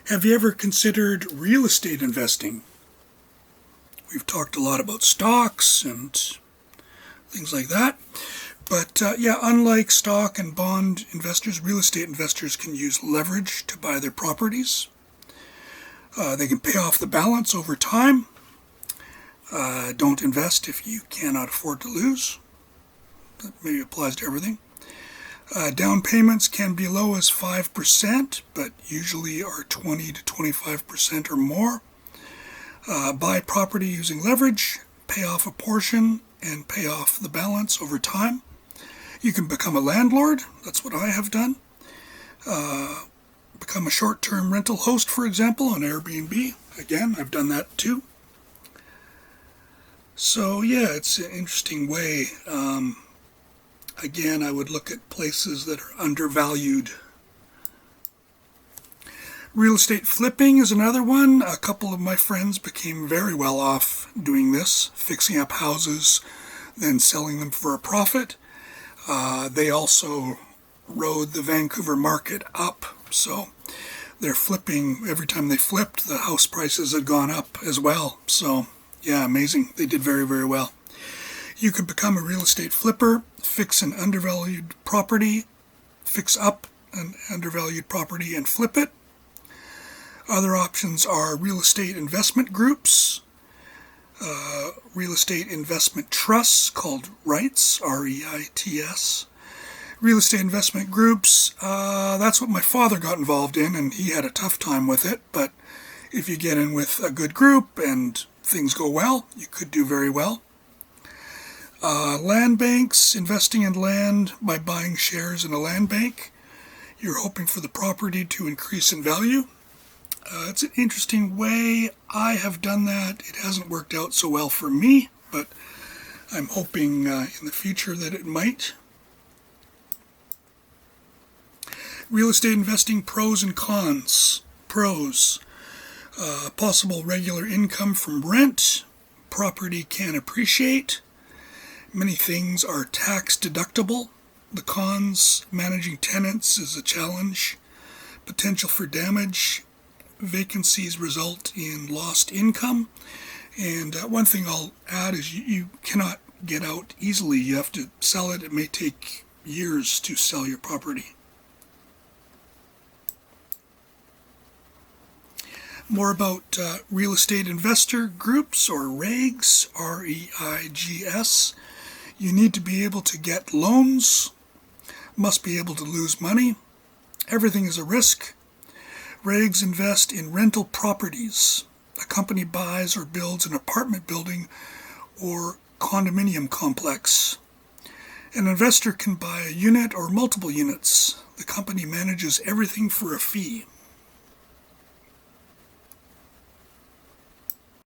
Have you ever considered real estate investing? We've talked a lot about stocks and things like that. But unlike stock and bond investors, real estate investors can use leverage to buy their properties. They can pay off the balance over time. Don't invest if you cannot afford to lose. That maybe applies to everything. Down payments can be low as 5%, but usually are 20 to 25% or more. Buy property using leverage, pay off a portion, and pay off the balance over time. You can become a landlord. That's what I have done. Become a short-term rental host, for example, on Airbnb. Again, I've done that too. So yeah, it's an interesting way. Again, I would look at places that are undervalued. Real estate flipping is another one. A couple of my friends became very well off doing this, fixing up houses, then selling them for a profit. They also rode the Vancouver market up, so they're flipping. Every time they flipped, the house prices had gone up as well. So yeah, amazing. They did very, very well. You could become a real estate flipper, fix an undervalued property, fix up an undervalued property and flip it. Other options are real estate investment groups, real estate investment trusts called REITs, R-E-I-T-S. Real estate investment groups, that's what my father got involved in, and he had a tough time with it, but if you get in with a good group and things go well, you could do very well. Land banks, investing in land by buying shares in a land bank. You're hoping for the property to increase in value. It's an interesting way. I have done that. It hasn't worked out so well for me, but I'm hoping in the future that it might. Real estate investing pros and cons. Pros. Possible regular income from rent. Property can appreciate. Many things are tax deductible. The cons, managing tenants is a challenge. Potential for damage. Vacancies result in lost income. And one thing I'll add is you cannot get out easily. You have to sell it. It may take years to sell your property. More about real estate investor groups, or REIGs, R-E-I-G-S. You need to be able to get loans, must be able to lose money. Everything is a risk. REIGs invest in rental properties. A company buys or builds an apartment building or condominium complex. An investor can buy a unit or multiple units. The company manages everything for a fee.